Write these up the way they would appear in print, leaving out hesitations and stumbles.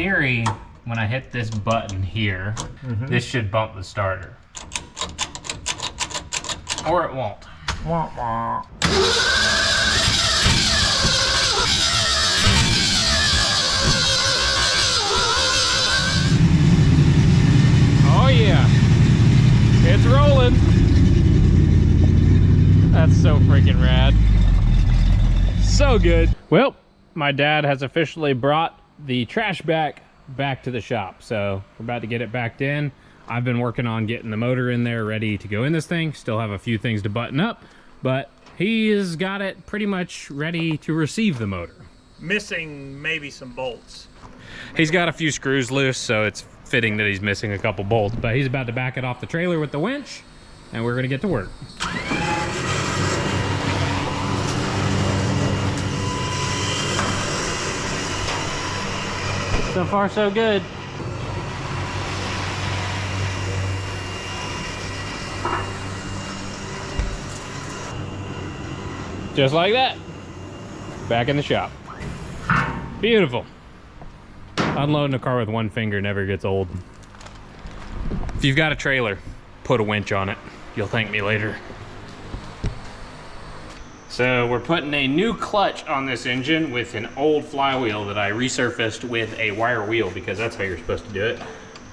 theory, when I hit this button here, this should bump the starter. Or it won't. Wah, wah. Oh yeah, it's rolling. That's so freaking rad. So good. Well, my dad has officially brought the Trashback back to the shop. So we're about to get it backed in. I've been working on getting the motor in there ready to go in this thing. Still have a few things to button up, but he has got it pretty much ready to receive the motor. Missing maybe some bolts. He's got a few screws loose, so it's fitting that he's missing a couple bolts, but he's about to back it off the trailer with the winch, and we're gonna get to work. So far, so good. Just like that. Back in the shop. Beautiful. Unloading a car with one finger never gets old. If you've got a trailer, put a winch on it. You'll thank me later. So we're putting a new clutch on this engine with an old flywheel that I resurfaced with a wire wheel, because that's how you're supposed to do it.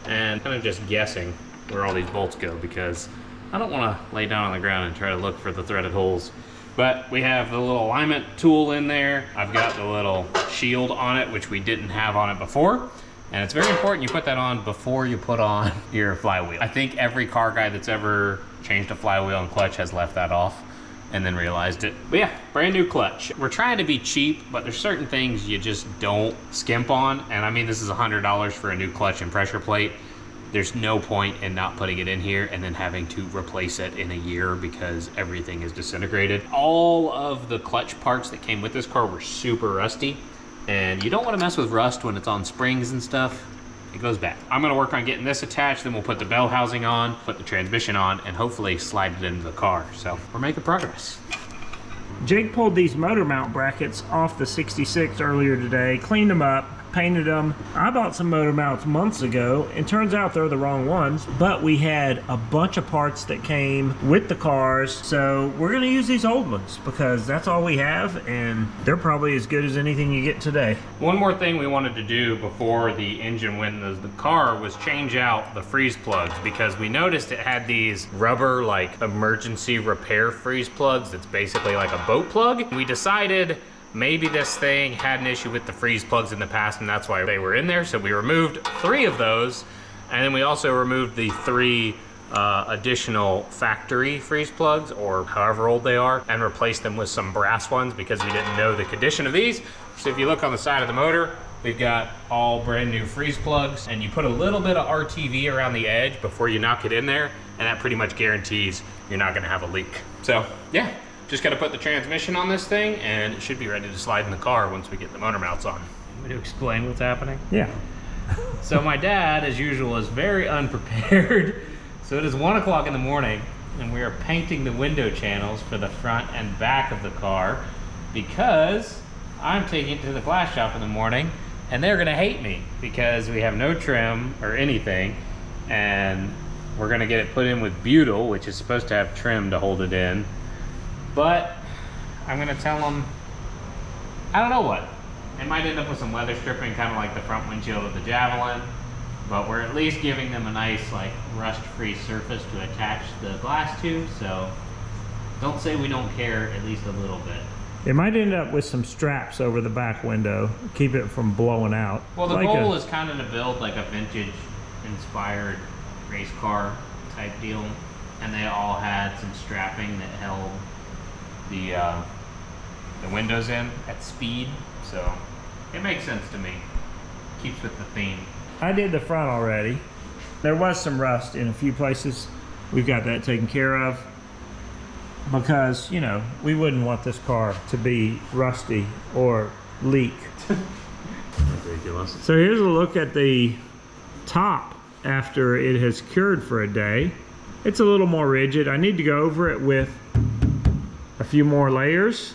And kind of just guessing where all these bolts go, because I don't want to lay down on the ground and try to look for the threaded holes. But we have the little alignment tool in there. I've got the little shield on it, which we didn't have on it before. And it's very important you put that on before you put on your flywheel. I think every car guy that's ever changed a flywheel and clutch has left that off and then realized it. But yeah, brand new clutch. We're trying to be cheap, but there's certain things you just don't skimp on. And I mean, this is $100 for a new clutch and pressure plate. There's no point in not putting it in here and then having to replace it in a year because everything is disintegrated. All of the clutch parts that came with this car were super rusty, and you don't want to mess with rust when it's on springs and stuff. It goes bad. I'm gonna work on getting this attached, then we'll put the bell housing on, put the transmission on, and hopefully slide it into the car. So we're making progress. Jake pulled these motor mount brackets off the 66 earlier today, cleaned them up, painted them. I bought some motor mounts months ago, and turns out they're the wrong ones, but we had a bunch of parts that came with the cars, so we're gonna use these old ones because that's all we have, and they're probably as good as anything you get today. One more thing we wanted to do before the engine went into the car was change out the freeze plugs, because we noticed it had these rubber like emergency repair freeze plugs that's basically like a boat plug. We decided maybe this thing had an issue with the freeze plugs in the past, and that's why they were in there. So we removed 3 of those, and then we also removed the 3 additional factory freeze plugs, or however old they are, and replaced them with some brass ones because we didn't know the condition of these. So if you look on the side of the motor, we've got all brand new freeze plugs, and you put a little bit of RTV around the edge before you knock it in there, and that pretty much guarantees you're not gonna have a leak. So yeah. Just gotta put the transmission on this thing, and it should be ready to slide in the car once we get the motor mounts on. Want me to explain what's happening? Yeah. So my dad, as usual, is very unprepared. So it is 1 o'clock in the morning, and we are painting the window channels for the front and back of the car because I'm taking it to the glass shop in the morning, and they're gonna hate me because we have no trim or anything, and we're gonna get it put in with butyl, which is supposed to have trim to hold it in. But I'm gonna tell them, I don't know what. They might end up with some weather stripping, kind of like the front windshield of the Javelin, but we're at least giving them a nice like rust-free surface to attach the glass to, so don't say we don't care at least a little bit. It might end up with some straps over the back window, keep it from blowing out. Well, the goal is kind of to build like a vintage inspired race car type deal, and they all had some strapping that held the windows in at speed, so it makes sense to me. Keeps with the theme. I did the front already. There was some rust in a few places. We've got that taken care of because, you know, we wouldn't want this car to be rusty or leak. Ridiculous. So here's a look at the top after it has cured for a day. It's a little more rigid. I need to go over it with a few more layers.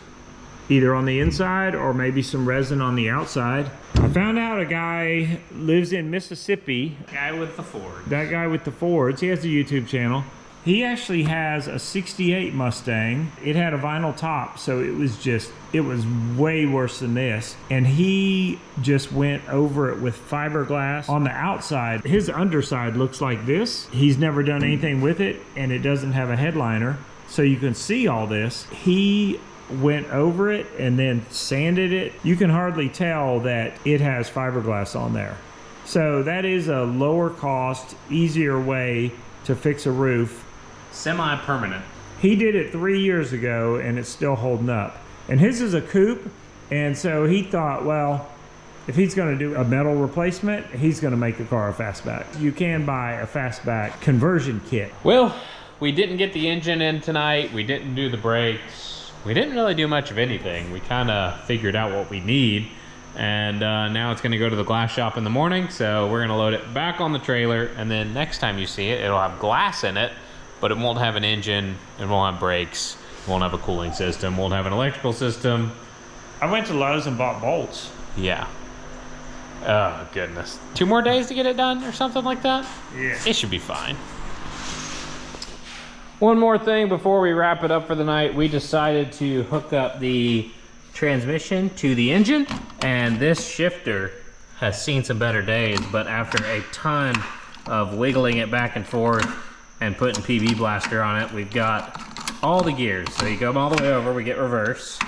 either on the inside or maybe some resin on the outside. I found out a guy lives in Mississippi. Guy with the Ford. That guy with the Fords, he has a YouTube channel. He actually has a 68 Mustang. It had a vinyl top, so it was way worse than this. And he just went over it with fiberglass on the outside. His underside looks like this. He's never done anything with it, and it doesn't have a headliner, so you can see all this. He went over it and then sanded it. You can hardly tell that it has fiberglass on there. So that is a lower cost, easier way to fix a roof. Semi-permanent. He did it 3 years ago and it's still holding up. And his is a coupe, and so he thought, well, if he's going to do a metal replacement, he's going to make the car a fastback. You can buy a fastback conversion kit. Well, we didn't get the engine in tonight. We didn't do the brakes. We didn't really do much of anything. We kind of figured out what we need. And now it's going to go to the glass shop in the morning. So we're going to load it back on the trailer. And then next time you see it, it'll have glass in it, but it won't have an engine. It won't have brakes. It won't have a cooling system. Won't have an electrical system. I went to Lowe's and bought bolts. Yeah. Oh, goodness. 2 more days to get it done or something like that? Yeah. It should be fine. One more thing before we wrap it up for the night. We decided to hook up the transmission to the engine, and this shifter has seen some better days, but after a ton of wiggling it back and forth and putting PB Blaster on it, we've got all the gears. So you go all the way over, we get reverse,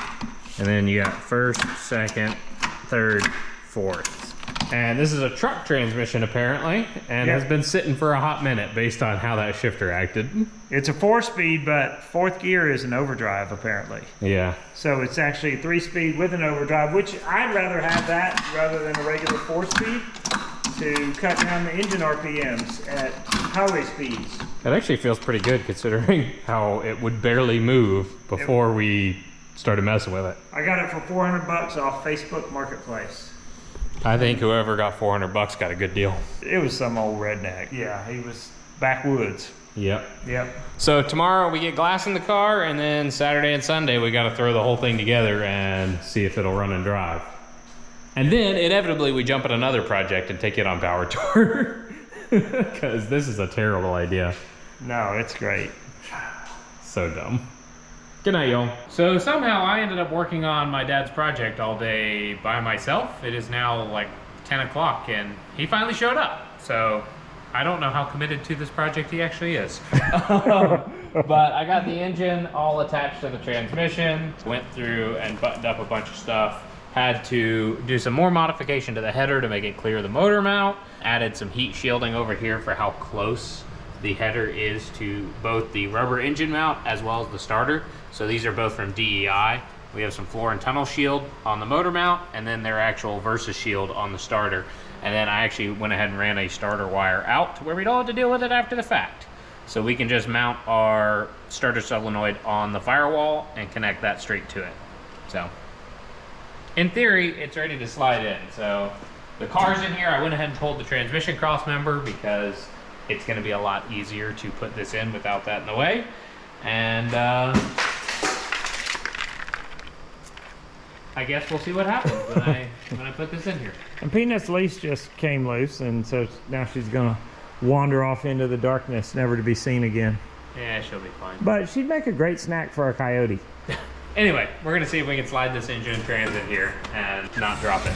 and then you got first, second, third, fourth. And this is a truck transmission apparently, and has been sitting for a hot minute based on how that shifter acted. It's a 4-speed, but 4th gear is an overdrive apparently. Yeah. So it's actually a 3-speed with an overdrive, which I'd rather have that rather than a regular 4-speed to cut down the engine RPMs at highway speeds. It actually feels pretty good considering how it would barely move before we started messing with it. I got it for $400 off Facebook Marketplace. I think whoever got $400 got a good deal. It was some old redneck. Yeah, he was backwoods. Yep. Yep. So tomorrow we get glass in the car, and then Saturday and Sunday we got to throw the whole thing together and see if it'll run and drive. And then inevitably we jump at another project and take it on power tour. Because this is a terrible idea. No, it's great. So dumb. Good night, y'all. So somehow I ended up working on my dad's project all day by myself. It is now like 10 o'clock and he finally showed up. So I don't know how committed to this project he actually is. But I got the engine all attached to the transmission, went through and buttoned up a bunch of stuff. Had to do some more modification to the header to make it clear the motor mount. Added some heat shielding over here for how close the header is to both the rubber engine mount as well as the starter. So these are both from DEI. We have some floor and tunnel shield on the motor mount, and then their actual Versa shield on the starter. And then I actually went ahead and ran a starter wire out to where we don't have to deal with it after the fact. So we can just mount our starter solenoid on the firewall and connect that straight to it. So in theory, it's ready to slide in. So the car's in here. I went ahead and pulled the transmission cross member because it's going to be a lot easier to put this in without that in the way. And I guess we'll see what happens when I put this in here. And Peanut's leash just came loose, and so now she's gonna wander off into the darkness, never to be seen again. Yeah, she'll be fine. But she'd make a great snack for a coyote. Anyway, we're gonna see if we can slide this engine transit here and not drop it.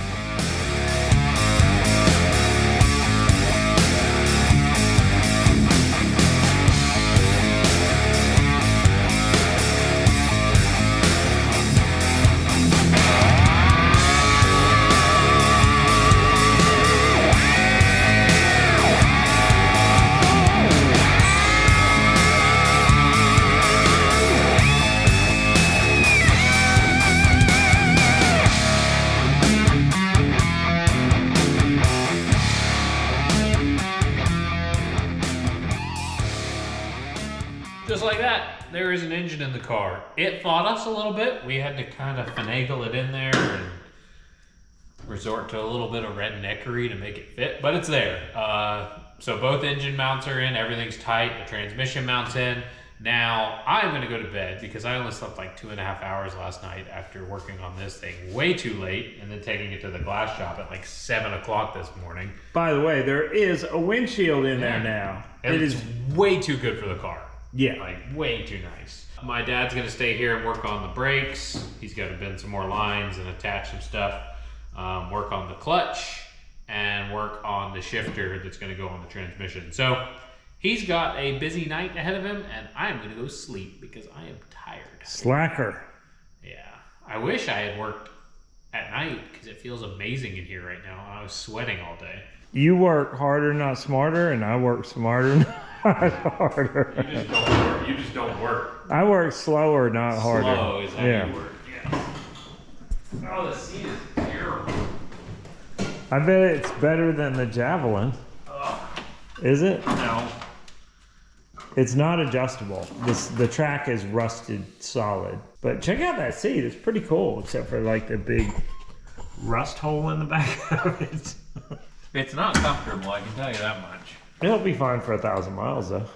Just like that, there is an engine in the car. It fought us a little bit. We had to kind of finagle it in there and resort to a little bit of redneckery to make it fit, but it's there. So both engine mounts are in, everything's tight, the transmission mount's in. Now, I'm gonna go to bed because I only slept like 2.5 hours last night after working on this thing way too late and then taking it to the glass shop at like 7 o'clock this morning. By the way, there is a windshield in there now. It is way too good for the car. Yeah. Like, way too nice. My dad's gonna stay here and work on the brakes. He's gotta bend some more lines and attach some stuff. Work on the clutch and work on the shifter that's gonna go on the transmission. So he's got a busy night ahead of him, and I'm gonna go sleep because I am tired. Slacker. Yeah, I wish I had worked at night because it feels amazing in here right now. I was sweating all day. You work harder, not smarter, and I work smarter, not harder. You just don't work. I work slower, not harder. Slow is how you work. Yeah. Oh, the seat is terrible. I bet it's better than the Javelin. Is it? No. It's not adjustable. The track is rusted solid. But check out that seat. It's pretty cool, except for like the big rust hole in the back of it. It's not comfortable, I can tell you that much. It'll be fine for 1,000 miles though.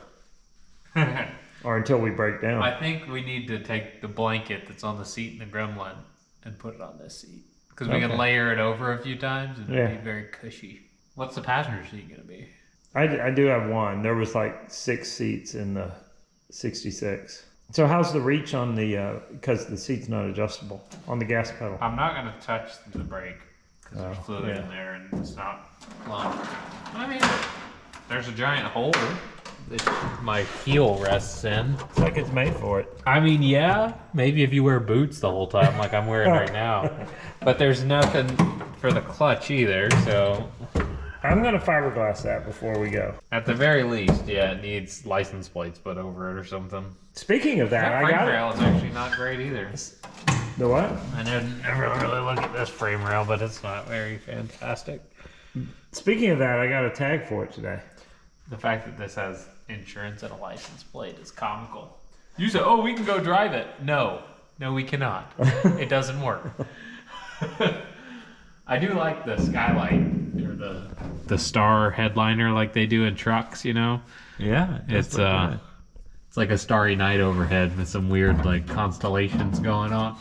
Or until we break down. I think we need to take the blanket that's on the seat in the Gremlin and put it on this seat. Because we can layer it over a few times and it'll be very cushy. What's the passenger seat going to be? I do have one. There was like 6 seats in the 66. So how's the reach on the, because the seat's not adjustable, on the gas pedal? I'm not going to touch the brake because there's fluid in there and it's not plumb. I mean, there's a giant hole that my heel rests in. It's like it's made for it. I mean, yeah, maybe if you wear boots the whole time like I'm wearing right now. But there's nothing for the clutch either, so... I'm going to fiberglass that before we go. At the very least, yeah, it needs license plates put over it or something. Speaking of that, I frame got rail is actually not great either. The what? I never really look at this frame rail, but it's not very fantastic. Speaking of that, I got a tag for it today. The fact that this has insurance and a license plate is comical. You said, oh, we can go drive it. No, we cannot. It doesn't work. I do like the skylight or the star headliner like they do in trucks, you know? Yeah. It's like a starry night overhead with some weird like constellations going on.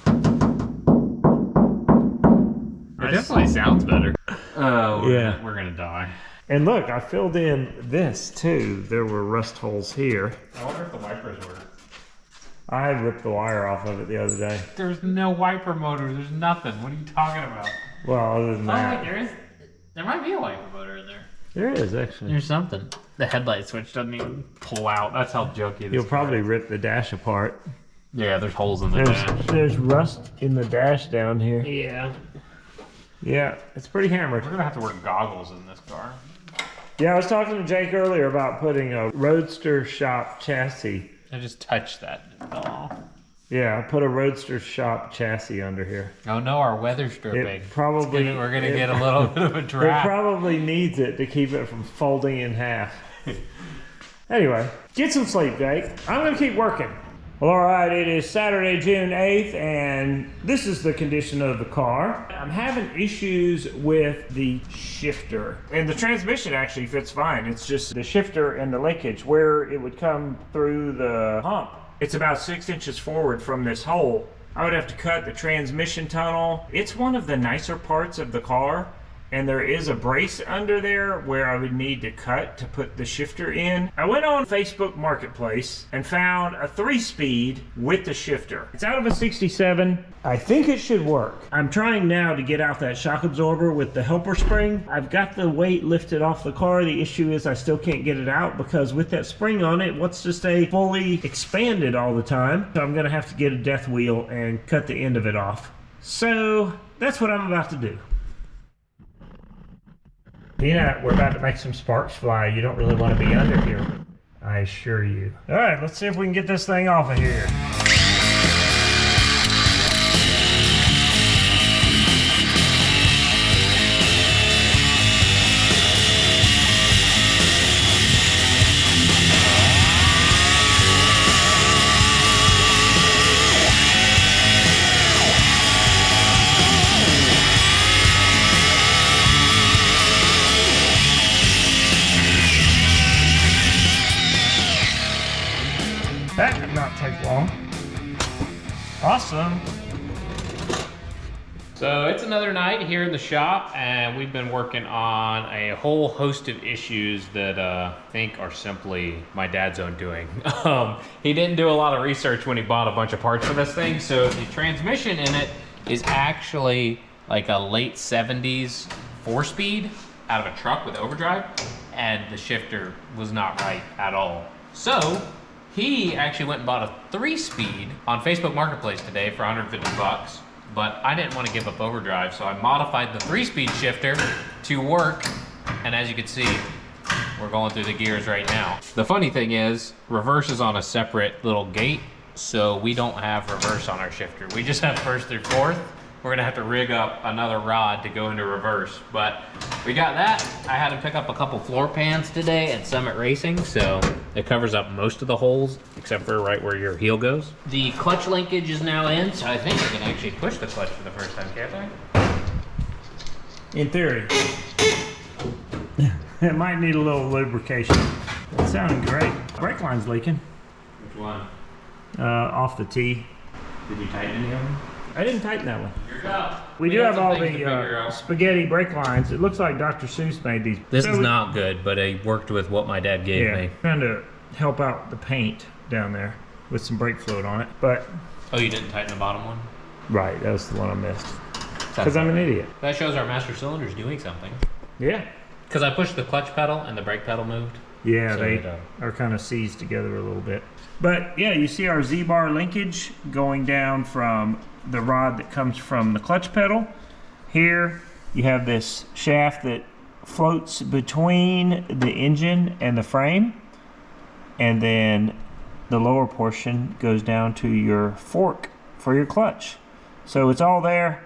It definitely sounds better. Oh, we're gonna die. And look, I filled in this too. There were rust holes here. I wonder if the wipers work. I ripped the wire off of it the other day. There's no wiper motor. There's nothing. What are you talking about? Well, other than that. Wait, there might be a wiper motor in there. There is, actually. There's something. The headlight switch doesn't even pull out. That's how jokey this You'll is. probably rip the dash apart. Yeah, there's holes in the dash. There's rust in the dash down here. Yeah. Yeah, it's pretty hammered. We're going to have to wear goggles in this car. Yeah, I was talking to Jake earlier about putting a Roadster Shop chassis. I just touched that and it fell off. Yeah, I put a Roadster Shop chassis under here. Oh no, our weather stripping. We're gonna get a little bit of a draft. It probably needs it to keep it from folding in half. Anyway, get some sleep, Jake. I'm gonna keep working. Well, all right, it is Saturday, June 8th, and this is the condition of the car. I'm having issues with the shifter. And the transmission actually fits fine. It's just the shifter and the linkage where it would come through the hump. It's about 6 inches forward from this hole. I would have to cut the transmission tunnel. It's one of the nicer parts of the car, and there is a brace under there where I would need to cut to put the shifter in. I went on Facebook Marketplace and found a 3-speed with the shifter. It's out of a 67. I think it should work. I'm trying now to get out that shock absorber with the helper spring. I've got the weight lifted off the car. The issue is I still can't get it out because with that spring on it wants to stay fully expanded all the time. So I'm gonna have to get a death wheel and cut the end of it off. So that's what I'm about to do. Peanut, we're about to make some sparks fly. You don't really want to be under here, I assure you. All right, let's see if we can get this thing off of here. That Awesome. So it's another night here in the shop, and we've been working on a whole host of issues that I think are simply my dad's own doing. He didn't do a lot of research when he bought a bunch of parts for this thing, so the transmission in it is actually like a late 70s 4-speed out of a truck with overdrive, and the shifter was not right at all. So he actually went and bought a 3-speed on Facebook Marketplace today for 150 bucks. But I didn't want to give up overdrive, so I modified the 3-speed shifter to work, and as you can see, we're going through the gears right now. The funny thing is, reverse is on a separate little gate, so we don't have reverse on our shifter. We just have first through fourth. We're gonna have to rig up another rod to go into reverse, but we got that. I had to pick up a couple floor pans today at Summit Racing, so it covers up most of the holes, except for right where your heel goes. The clutch linkage is now in, so I think I can actually push the clutch for the first time, can't I? In theory. It might need a little lubrication. It's sounding great. Brake line's leaking. Which one? Off the T. Did you tighten any of them? I didn't tighten that one. You're up. We do have all the spaghetti brake lines. It looks like Dr. Seuss made these. This is not good, but I worked with what my dad gave me. Trying to help out the paint down there with some brake fluid on it. But oh, you didn't tighten the bottom one? Right, that was the one I missed. Because I'm an idiot. That shows our master cylinder's doing something. Yeah. Because I pushed the clutch pedal and the brake pedal moved. Yeah, so they are kind of seized together a little bit. But yeah, you see our Z-bar linkage going down from the rod that comes from the clutch pedal. Here you have this shaft that floats between the engine and the frame, and then the lower portion goes down to your fork for your clutch. So it's all there.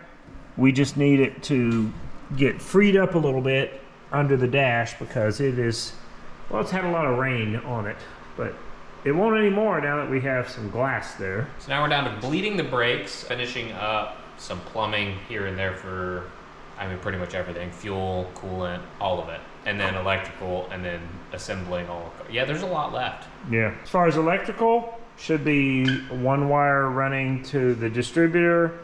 We just need it to get freed up a little bit under the dash because it is, well, it's had a lot of rain on it, but it won't anymore now that we have some glass there. So now we're down to bleeding the brakes, finishing up some plumbing here and there for, I mean, pretty much everything. Fuel, coolant, all of it. And then electrical, and then assembling all. Yeah, there's a lot left. Yeah. As far as electrical, should be one wire running to the distributor,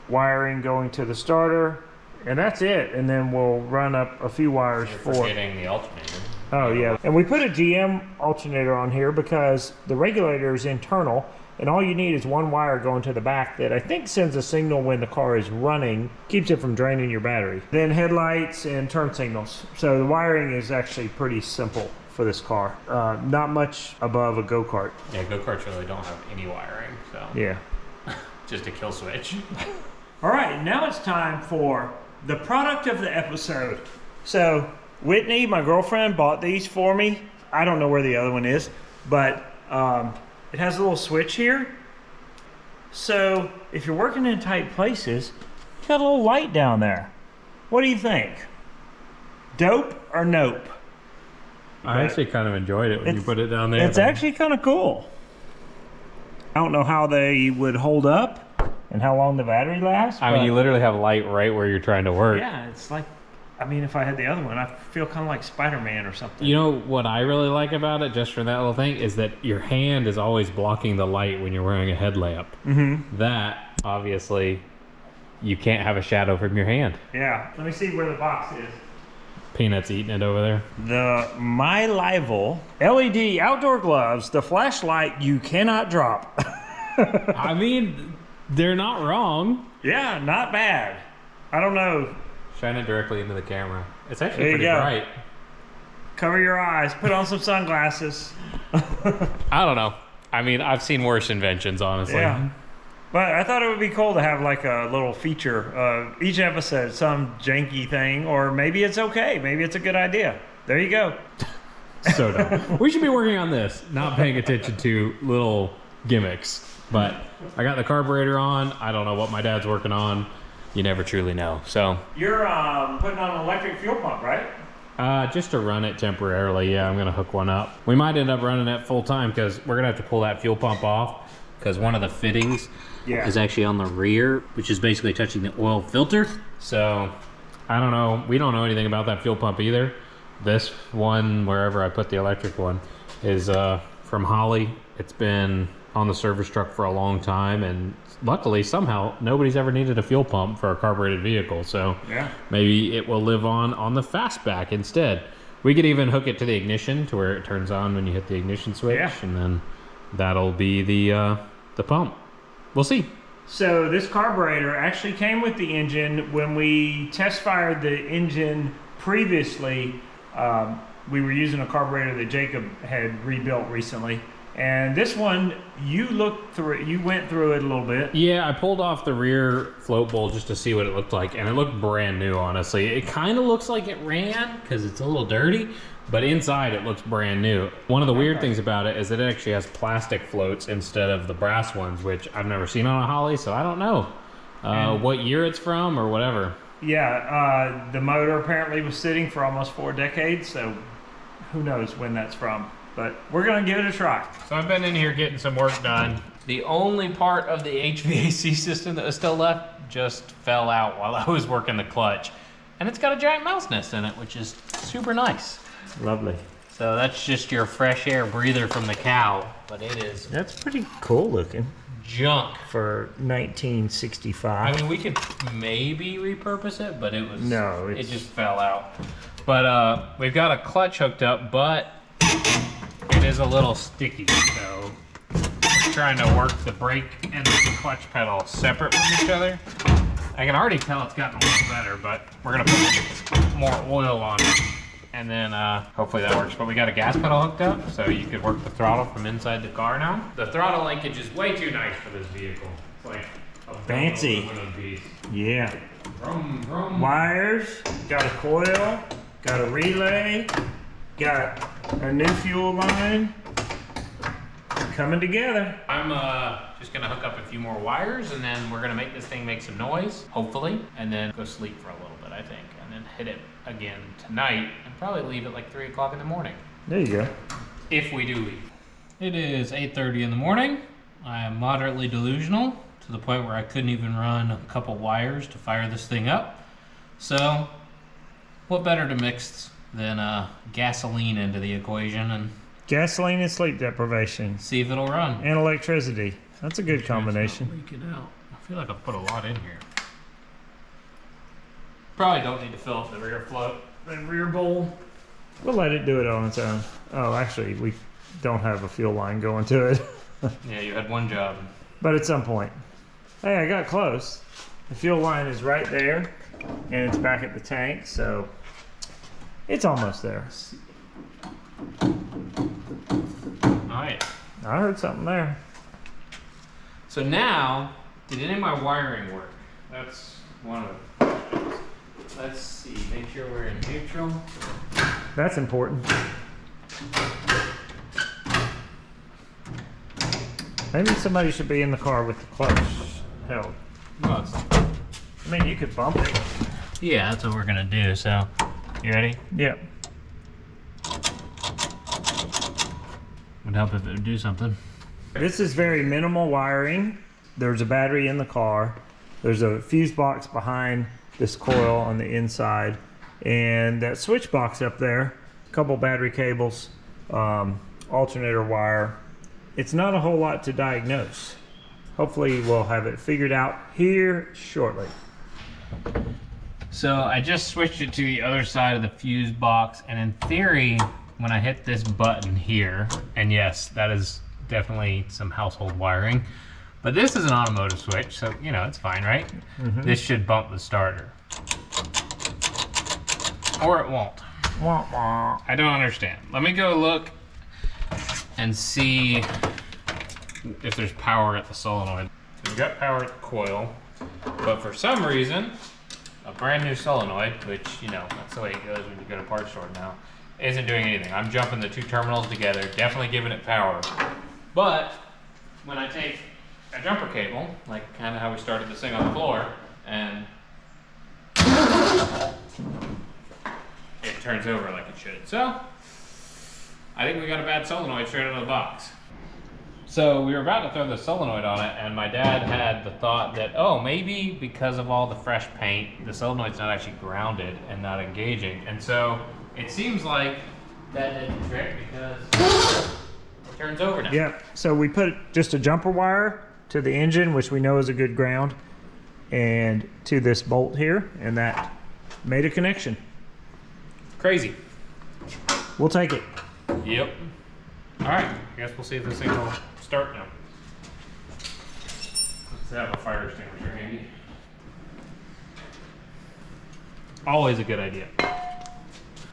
wiring going to the starter, and that's it. And then we'll run up a few wires for forgetting the alternator. Oh yeah, and we put a GM alternator on here because the regulator is internal, and all you need is one wire going to the back that I think sends a signal when the car is running, keeps it from draining your battery. Then headlights and turn signals. So the wiring is actually pretty simple for this car. Not much above a go-kart. Yeah, go-karts really don't have any wiring, so. Yeah. Just a kill switch. All right, now it's time for the product of the episode. So Whitney, my girlfriend, bought these for me. I don't know where the other one is, but it has a little switch here. So if you're working in tight places, you got a little light down there. What do you think? Dope or nope? I actually kind of enjoyed it when you put it down there. It's actually kind of cool. I don't know how they would hold up and how long the battery lasts. I mean, you literally have light right where you're trying to work. Yeah, it's like, I mean, if I had the other one, I feel kind of like Spider-Man or something. You know what I really like about it, just for that little thing, is that your hand is always blocking the light when you're wearing a headlamp. Mm-hmm. That, obviously, you can't have a shadow from your hand. Yeah. Let me see where the box is. Peanut's eating it over there. The My Lival LED outdoor gloves, the flashlight you cannot drop. I mean, they're not wrong. Yeah, not bad. I don't know. Shine it directly into the camera. It's actually There you pretty go. bright. Cover your eyes. Put on some sunglasses. I don't know. I mean, I've seen worse inventions, honestly. Yeah. But I thought it would be cool to have like a little feature. Each episode, some janky thing, or maybe it's okay. Maybe it's a good idea. There you go. So dumb. We should be working on this, not paying attention to little gimmicks. But I got the carburetor on. I don't know what my dad's working on. You never truly know. So You're putting on an electric fuel pump, right? just to run it temporarily, yeah, I'm gonna hook one up. We might end up running it full time because we're gonna have to pull that fuel pump off because one of the fittings is actually on the rear, which is basically touching the oil filter. So I don't know. We don't know anything about that fuel pump either. This one, wherever I put the electric one, is from Holly. It's been on the service truck for a long time, and luckily somehow nobody's ever needed a fuel pump for a carbureted vehicle. So yeah, maybe it will live on the Fastback instead. We could even hook it to the ignition to where it turns on when you hit the ignition switch, and then that'll be the pump. We'll see. So this carburetor actually came with the engine. When we test fired the engine previously, we were using a carburetor that Jacob had rebuilt recently. And this one, you went through it a little bit. Yeah, I pulled off the rear float bowl just to see what it looked like, and it looked brand new, honestly. It kind of looks like it ran because it's a little dirty, but inside it looks brand new. One of the weird things about it is that it actually has plastic floats instead of the brass ones, which I've never seen on a Holly, so I don't know what year it's from or whatever. Yeah, the motor apparently was sitting for almost 4 decades, so who knows when that's from. But we're gonna give it a try. So I've been in here getting some work done. The only part of the HVAC system that was still left just fell out while I was working the clutch. And it's got a giant mouse nest in it, which is super nice. Lovely. So that's just your fresh air breather from the cow, but it is That's pretty cool looking junk. for 1965. I mean, we could maybe repurpose it, but it was it just fell out. But we've got a clutch hooked up, but it is a little sticky, so we're trying to work the brake and the clutch pedal separate from each other. I can already tell it's gotten a little better, but we're gonna put more oil on it, and then hopefully that works. But we got a gas pedal hooked up, so you could work the throttle from inside the car now. The throttle linkage is way too nice for this vehicle. It's like a fancy piece. Yeah. Vroom, vroom. Wires, got a coil, got a relay, got a new fuel line coming together. I'm just gonna hook up a few more wires, and then we're gonna make this thing make some noise, hopefully, and then go sleep for a little bit, I think, and then hit it again tonight, and probably leave at like 3 o'clock in the morning. There you go. If we do leave. It is 8:30 in the morning. I am moderately delusional to the point where I couldn't even run a couple wires to fire this thing up. So, what better to mix than gasoline into the equation and Gasoline and sleep deprivation. see if it'll run. And electricity. That's a good combination. Leak it out. I feel like I've put a lot in here. Probably don't need to fill up the rear float, the rear bowl. We'll let it do it on its own. Oh, actually, we don't have a fuel line going to it. Yeah, you had one job. But at some point. Hey, I got close. The fuel line is right there, and it's back at the tank, so it's almost there. Alright. I heard something there. So now, did any of my wiring work? That's one of the questions. Let's see, make sure we're in neutral. That's important. Maybe somebody should be in the car with the clutch held. Well, I mean, you could bump it. yeah, that's what we're gonna do, so. You ready? Yep. Would help if it would do something. This is very minimal wiring. There's a battery in the car. There's a fuse box behind this coil on the inside. And that switch box up there, a couple battery cables, alternator wire. It's not a whole lot to diagnose. Hopefully we'll have it figured out here shortly. So I just switched it to the other side of the fuse box, and in theory, when I hit this button here, and yes, that is definitely some household wiring, but this is an automotive switch, so you know, it's fine, right? Mm-hmm. This should bump the starter. Or it won't. Wah, wah. I don't understand. Let me go look and see if there's power at the solenoid. So we've got power at the coil, but for some reason, a brand new solenoid, which, you know, that's the way it goes when you go to parts store now, isn't doing anything. I'm jumping the two terminals together, definitely giving it power. But when I take a jumper cable, like kind of how we started this thing on the floor, and it turns over like it should. So, I think we got a bad solenoid straight out of the box. So we were about to throw the solenoid on it, and my dad had the thought that, oh, maybe because of all the fresh paint, the solenoid's not actually grounded and not engaging. And so it seems like that did the trick, because it turns over now. Yep. So we put just a jumper wire to the engine, which we know is a good ground, and to this bolt here, and that made a connection. Crazy. We'll take it. Yep. All right. I guess we'll see if this thing will start now. Let's have a fire extinguisher handy. Always a good idea.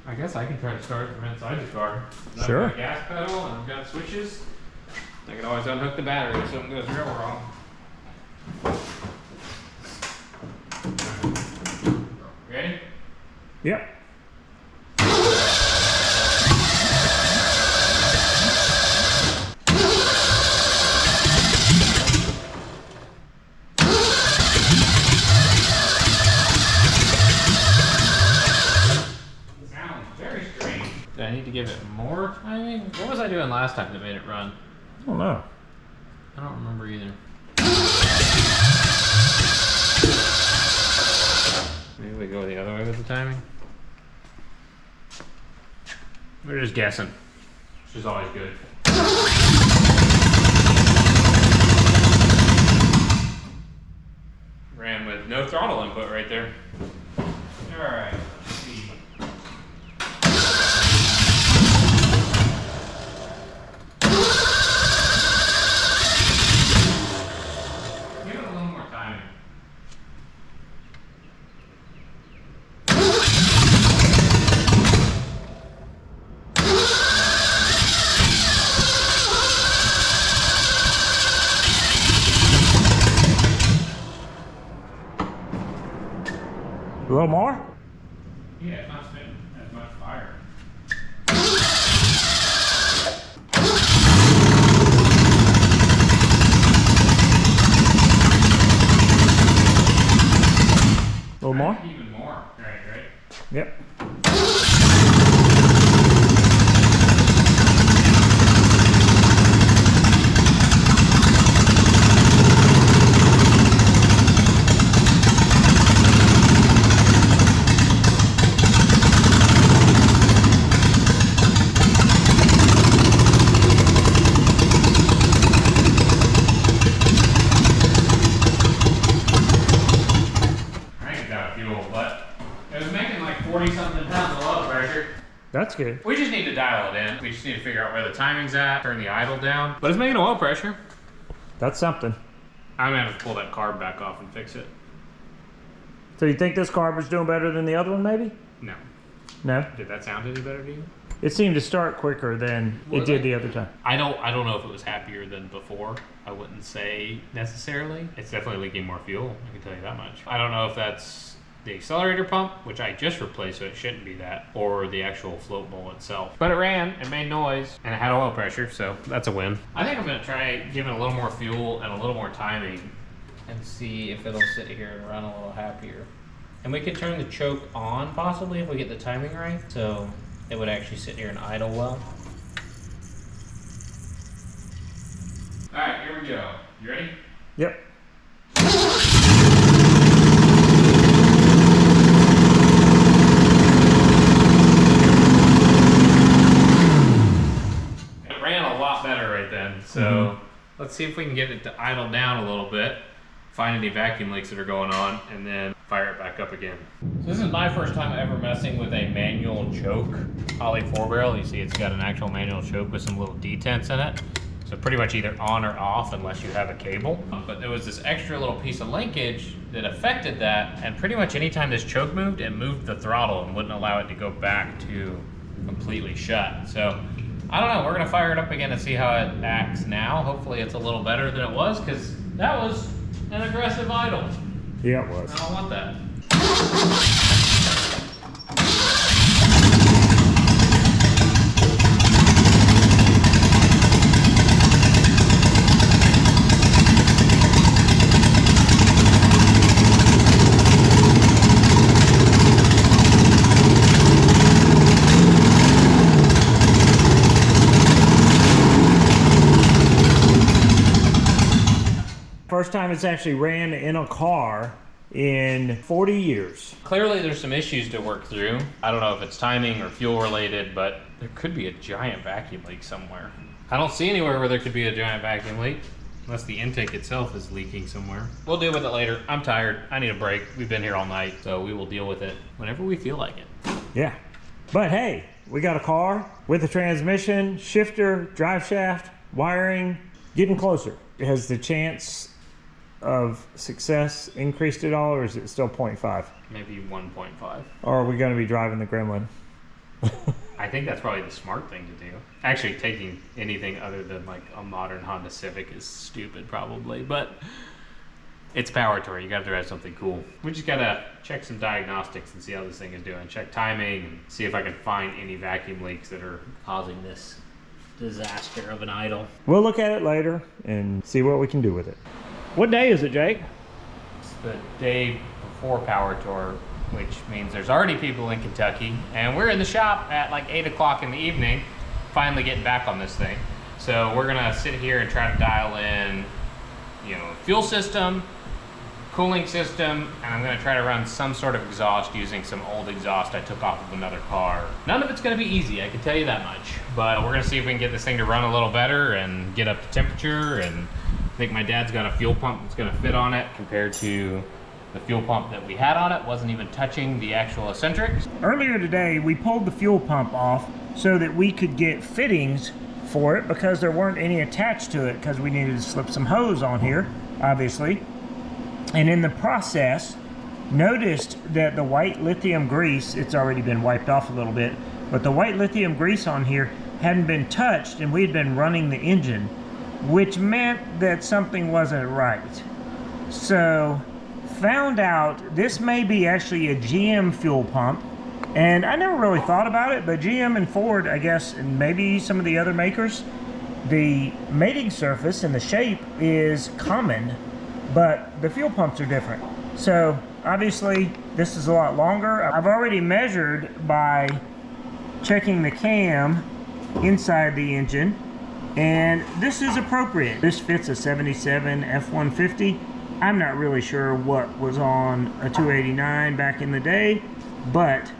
I guess I can try to start it from inside the car. Sure. I've got a gas pedal and I've got switches. I can always unhook the battery if something goes real wrong. Ready? Yep. Did I need to give it more timing? What was I doing last time that made it run? I don't know. I don't remember either. Maybe we go the other way with the timing? We're just guessing, which is always good. Ran with no throttle input right there. All right. A little more? Yeah, it's not spitting as much fire. A little more? Even more. Right. Yep. That's good. We just need to dial it in. We just need to figure out where the timing's at, turn the idle down. But it's making oil pressure. That's something. I'm gonna have to pull that carb back off and fix it. So you think this carb was doing better than the other one, maybe? No. No? Did that sound any better to you? It seemed to start quicker than it did the other time. I don't know if it was happier than before. I wouldn't say necessarily. It's definitely leaking more fuel, I can tell you that much. I don't know if that's the accelerator pump, which I just replaced, so it shouldn't be that, or the actual float bowl itself. But it ran, it made noise, and it had oil pressure, so that's a win. I think I'm gonna try giving a little more fuel and a little more timing and see if it'll sit here and run a little happier. And we could turn the choke on, possibly, if we get the timing right, so it would actually sit here and idle well. All right, here we go. You ready? Yep. So let's see if we can get it to idle down a little bit, find any vacuum leaks that are going on, and then fire it back up again. So this is my first time ever messing with a manual choke Ollie 4-barrel. You see it's got an actual manual choke with some little detents in it. So pretty much either on or off unless you have a cable. But there was this extra little piece of linkage that affected that, and pretty much anytime this choke moved, it moved the throttle and wouldn't allow it to go back to completely shut. So I don't know, we're gonna fire it up again and see how it acts now. Hopefully it's a little better than it was, because that was an aggressive idle. Yeah, it was. I don't want that. First time it's actually ran in a car in 40 years. Clearly there's some issues to work through. I don't know if it's timing or fuel related, but there could be a giant vacuum leak somewhere. I don't see anywhere where there could be a giant vacuum leak. Unless the intake itself is leaking somewhere. We'll deal with it later. I'm tired. I need a break. We've been here all night, so we will deal with it whenever we feel like it. Yeah. But hey, we got a car with a transmission, shifter, drive shaft, wiring, getting closer. Has the chance of success increased at all, or is it still 0.5? Maybe 1.5. Or are we going to be driving the Gremlin? I think that's probably the smart thing to do. Actually, taking anything other than like a modern Honda Civic is stupid probably, but it's power tour. You got to drive something cool. We just got to check some diagnostics and see how this thing is doing. Check timing and see if I can find any vacuum leaks that are causing this disaster of an idle. We'll look at it later and see what we can do with it. What day is it, Jake? It's the day before power tour, which means there's already people in Kentucky, and we're in the shop at like 8 o'clock in the evening, finally getting back on this thing. So we're gonna sit here and try to dial in, fuel system, cooling system, and I'm gonna try to run some sort of exhaust using some old exhaust I took off of another car. None of it's gonna be easy, I can tell you that much, but we're gonna see if we can get this thing to run a little better and get up to temperature. And I think my dad's got a fuel pump that's gonna fit on it compared to the fuel pump that we had on it. Wasn't even touching the actual eccentrics. Earlier today, we pulled the fuel pump off so that we could get fittings for it because there weren't any attached to it because we needed to slip some hose on here, obviously. And in the process, noticed that the white lithium grease, it's already been wiped off a little bit, but the white lithium grease on here hadn't been touched, and we had been running the engine, which meant that something wasn't right. So found out this may be actually a GM fuel pump, and I never really thought about it, but GM and Ford, I guess, and maybe some of the other makers, the mating surface and the shape is common, but the fuel pumps are different. So obviously this is a lot longer. I've already measured by checking the cam inside the engine, and this is appropriate. This fits a 77 F-150. I'm not really sure what was on a 289 back in the day, but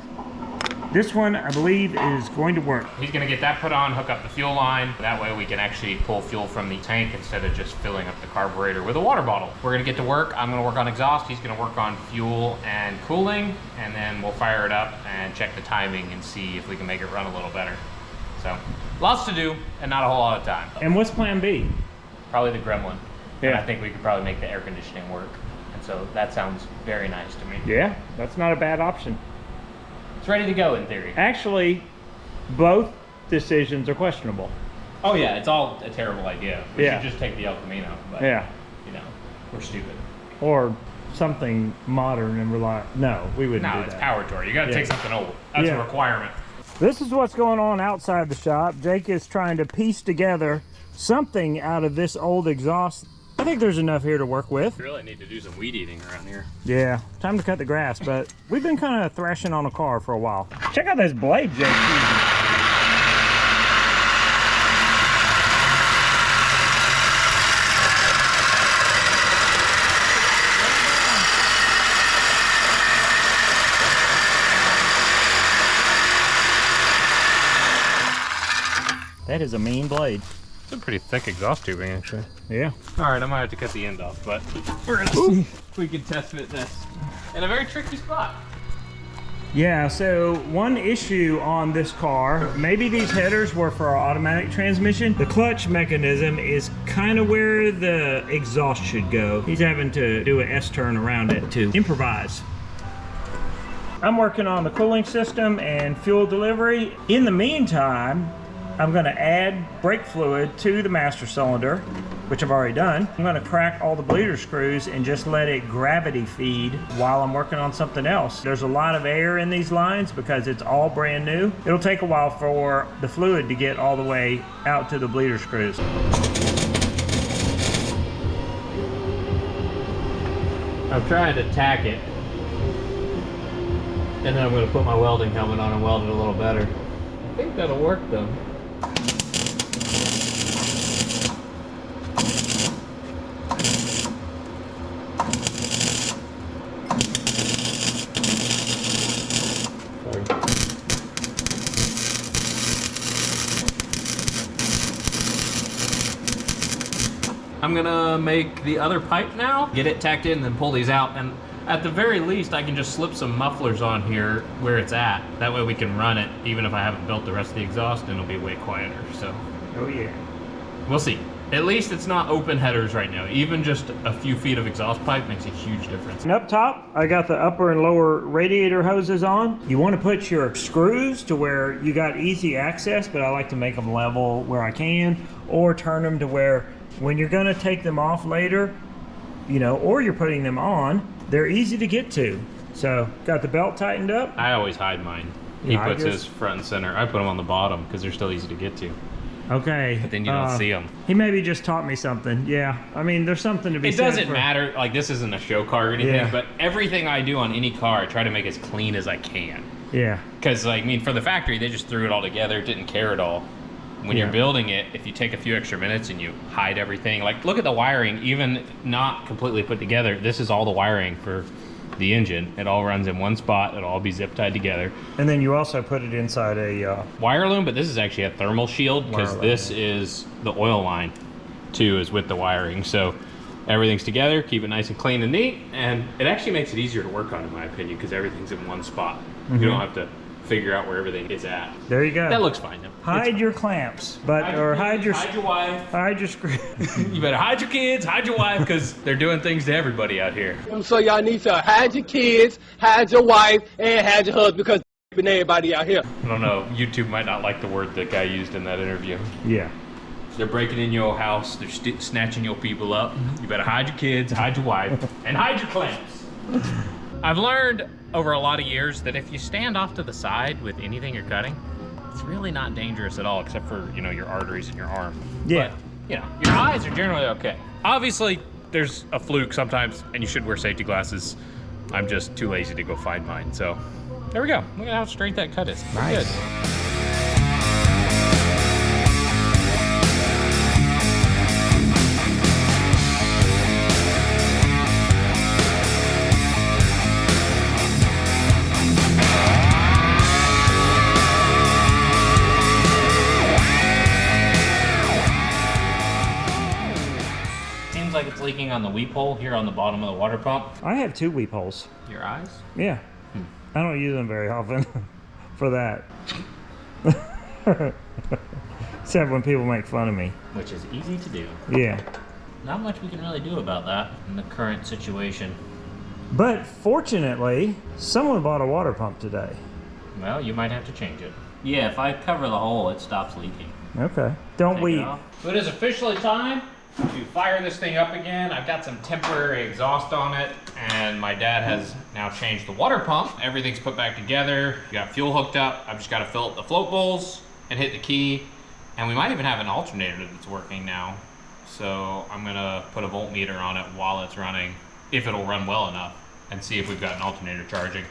this one, I believe, is going to work. He's gonna get that put on, hook up the fuel line. That way we can actually pull fuel from the tank instead of just filling up the carburetor with a water bottle. We're gonna get to work. I'm gonna work on exhaust. He's gonna work on fuel and cooling, and then we'll fire it up and check the timing and see if we can make it run a little better. So, lots to do and not a whole lot of time. And what's plan B? Probably the Gremlin. Yeah. And I think we could probably make the air conditioning work. And so that sounds very nice to me. Yeah, that's not a bad option. It's ready to go in theory. Actually, both decisions are questionable. Oh yeah, it's all a terrible idea. We Yeah. should just take the El Camino, but Yeah. we're stupid. Or something modern and reliable. No, we wouldn't do No, that. it's power tour. You gotta Yeah. take something old. That's Yeah. a requirement. This is what's going on outside the shop. Jake is trying to piece together something out of this old exhaust. I think there's enough here to work with. We really need to do some weed eating around here. Yeah, time to cut the grass, but we've been kind of thrashing on a car for a while. Check out this blade Jake's using. That is a mean blade. It's a pretty thick exhaust tubing, actually. Yeah. All right, I might have to cut the end off, but we're gonna see if we can test fit this in a very tricky spot. Yeah, so one issue on this car, maybe these headers were for our automatic transmission. The clutch mechanism is kind of where the exhaust should go. He's having to do an S-turn around it to improvise. I'm working on the cooling system and fuel delivery. In the meantime, I'm gonna add brake fluid to the master cylinder, which I've already done. I'm gonna crack all the bleeder screws and just let it gravity feed while I'm working on something else. There's a lot of air in these lines because it's all brand new. It'll take a while for the fluid to get all the way out to the bleeder screws. I'm trying to tack it, and then I'm gonna put my welding helmet on and weld it a little better. I think that'll work though. I'm gonna make the other pipe now, get it tacked in, and then pull these out. And at the very least, I can just slip some mufflers on here where it's at. That way we can run it, even if I haven't built the rest of the exhaust, and it'll be way quieter, so. Oh yeah. We'll see. At least it's not open headers right now. Even just a few feet of exhaust pipe makes a huge difference. And up top, I got the upper and lower radiator hoses on. You want to put your screws to where you got easy access, but I like to make them level where I can, or turn them to where when you're gonna take them off later, you know, or you're putting them on, they're easy to get to. So, got the belt tightened up. I always hide mine. He puts his front and center. I put them on the bottom because they're still easy to get to. Okay. But then you don't see them. He maybe just taught me something. Yeah. I mean, there's something to be said. It doesn't matter. Like, this isn't a show car or anything, but everything I do on any car, I try to make as clean as I can. Yeah. Because, like, I mean, for the factory, they just threw it all together, didn't care at all. When you're building it, if you take a few extra minutes and you hide everything, like, look at the wiring, even not completely put together. This is all the wiring for the engine. It all runs in one spot. It'll all be zip tied together. And then you also put it inside a wire loom, but this is actually a thermal shield because this is the oil line too, is with the wiring. So everything's together, keep it nice and clean and neat, and it actually makes it easier to work on, in my opinion, because everything's in one spot. You don't have to figure out where everything is at. There you go. That looks fine though. Hide your clamps, but hide your wife. Hide your screw. You better hide your kids, hide your wife, because they're doing things to everybody out here. So y'all need to hide your kids, hide your wife, and hide your husband, because everybody out here. I don't know. YouTube might not like the word that guy used in that interview. Yeah. They're breaking in your house. They're snatching your people up. You better hide your kids, hide your wife, and hide your clamps. I've learned over a lot of years that if you stand off to the side with anything you're cutting, it's really not dangerous at all, except for, you know, your arteries in your arm. Yeah. But, you know, your eyes are generally okay. Obviously, there's a fluke sometimes, and you should wear safety glasses. I'm just too lazy to go find mine. So there we go. Look at how straight that cut is. Nice. Good. Like it's leaking on the weep hole here on the bottom of the water pump. I have 2 weep holes. Your eyes? Yeah. I don't use them very often for that. Except when people make fun of me. Which is easy to do. Yeah. Not much we can really do about that in the current situation. But fortunately, someone bought a water pump today. Well, you might have to change it. Yeah, if I cover the hole, it stops leaking. Okay. Don't weep. So it is officially time to fire this thing up again. I've got some temporary exhaust on it, and my dad has now changed the water pump. Everything's put back together. We got fuel hooked up. I've just got to fill up the float bowls and hit the key. And we might even have an alternator that's working now. So I'm gonna put a voltmeter on it while it's running, if it'll run well enough, and see if we've got an alternator charging.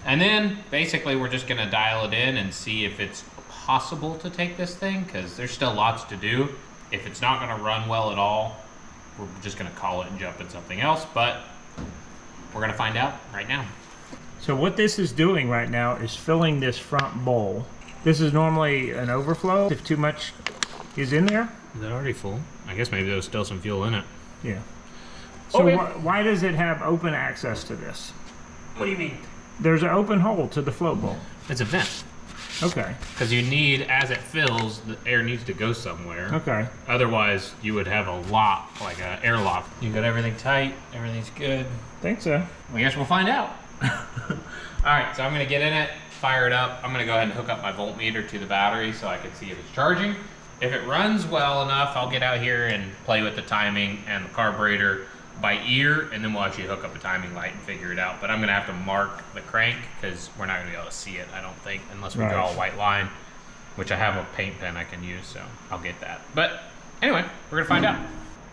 And then basically we're just gonna dial it in and see if it's possible to take this thing, because there's still lots to do. If it's not gonna run well at all, we're just gonna call it and jump at something else, but we're gonna find out right now. So what this is doing right now is filling this front bowl. This is normally an overflow if too much is in there. Is that already full? I guess maybe there's still some fuel in it. Yeah. So Okay. why does it have open access to this? What do you mean? There's an open hole to the float bowl. It's a vent. Okay. Because you need, as it fills, the air needs to go somewhere. Okay. Otherwise, you would have a lock, like an airlock. You got everything tight, everything's good. Think so. I guess we'll find out. All right, so I'm gonna get in it, fire it up. I'm gonna go ahead and hook up my voltmeter to the battery so I can see if it's charging. If it runs well enough, I'll get out here and play with the timing and the carburetor by ear, and then we'll actually hook up a timing light and figure it out. But I'm gonna have to mark the crank because we're not gonna be able to see it, I don't think, unless we draw a white line, which I have a paint pen I can use, so I'll get that. But anyway, we're gonna find out.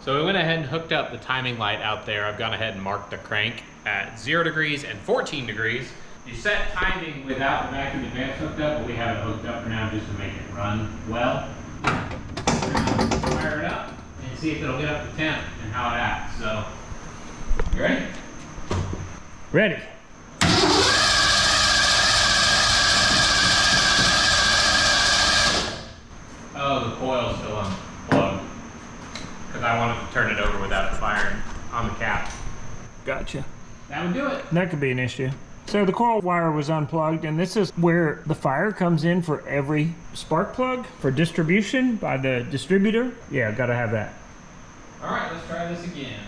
So we went ahead and hooked up the timing light out there. I've gone ahead and marked the crank at 0 degrees and 14 degrees. You set timing without the vacuum advance hooked up, but we have it hooked up for now just to make it run well. We're gonna fire it up and see if it'll get up to temp and how it acts. So, you ready? Ready. Oh, the coil's still unplugged because I wanted to turn it Gotcha. That would do it. That could be an issue. So the coil wire was unplugged, and this is where the fire comes in for every spark plug for distribution by the distributor. Yeah, gotta have that. All right, let's try this again.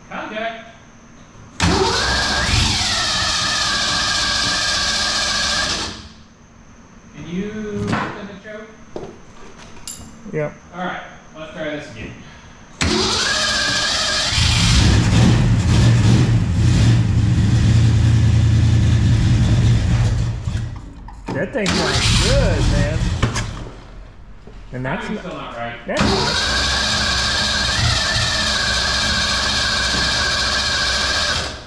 Contact. Can you open the choke? Yep. All right, let's try this again. That thing sounds good, man. And that's Still not right. That's nice.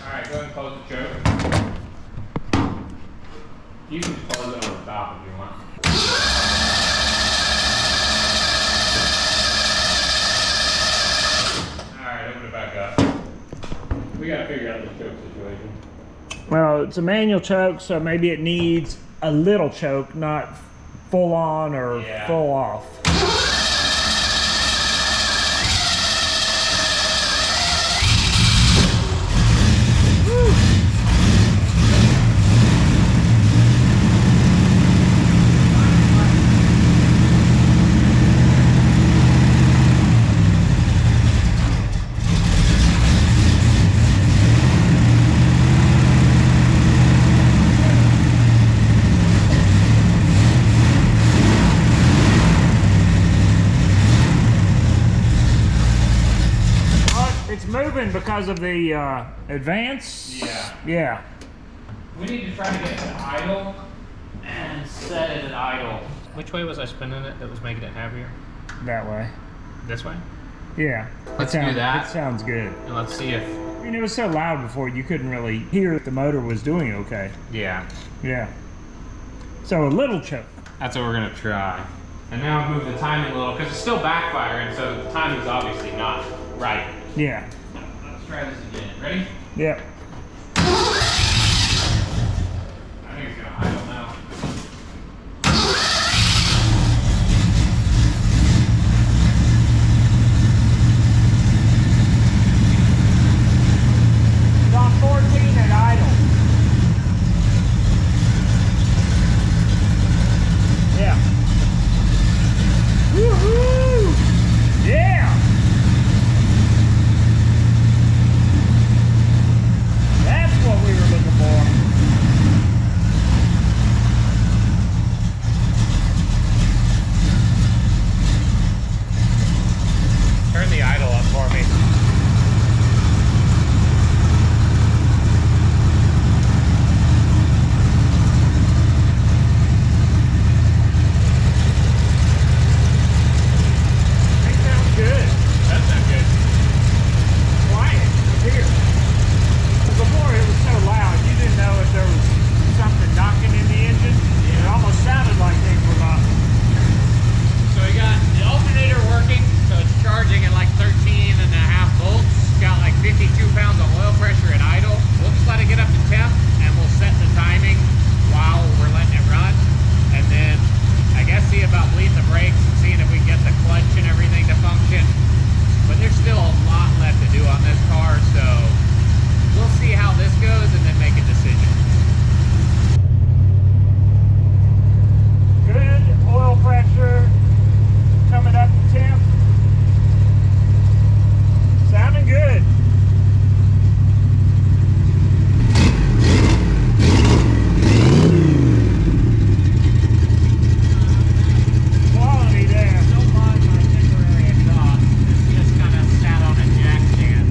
All right, go ahead and close the choke. You can close it on the top if you want. All right, open it back up. We gotta figure out the choke situation. Well, it's a manual choke, so maybe it needs a little choke, not full on or full off. Moving because of the advance. Yeah. We need to try to get it to idle and set it at idle. Which way was I spinning it that was making it heavier? That way. This way? Yeah. Let's do that. It sounds good. And let's see if... I mean, it was so loud before you couldn't really hear if the motor was doing okay. Yeah. Yeah. So a little choke. That's what we're gonna try. And now I've moved the timing a little because it's still backfiring, so the timing's obviously not right. Yeah. Let's try this again. Ready? Yep. I think it's gonna idle now. It's on 14 at idle. Yeah. Woohoo! Yeah! That's what we were looking for. Turn the idle up for me. That sounds good. That sounds good. Quiet up here. Before it was so loud, you didn't know if there was something knocking in the engine. It almost sounded like things were knocking. So we got the alternator working, so it's charging at like 13.5 volts. Got like 52 pounds of oil pressure at idle. We'll just let it get up to temp and we'll set the timing while we're letting it run. And then I guess see about bleeding the brakes and seeing if we can get the clutch and everything to function. But there's still a lot left to do on this car, so we'll see how this goes and then make a decision. Good oil pressure coming up to temp. Sounding good. Quality there. Don't mind my temporary exhaust. It's just kind of sat on a jack stand.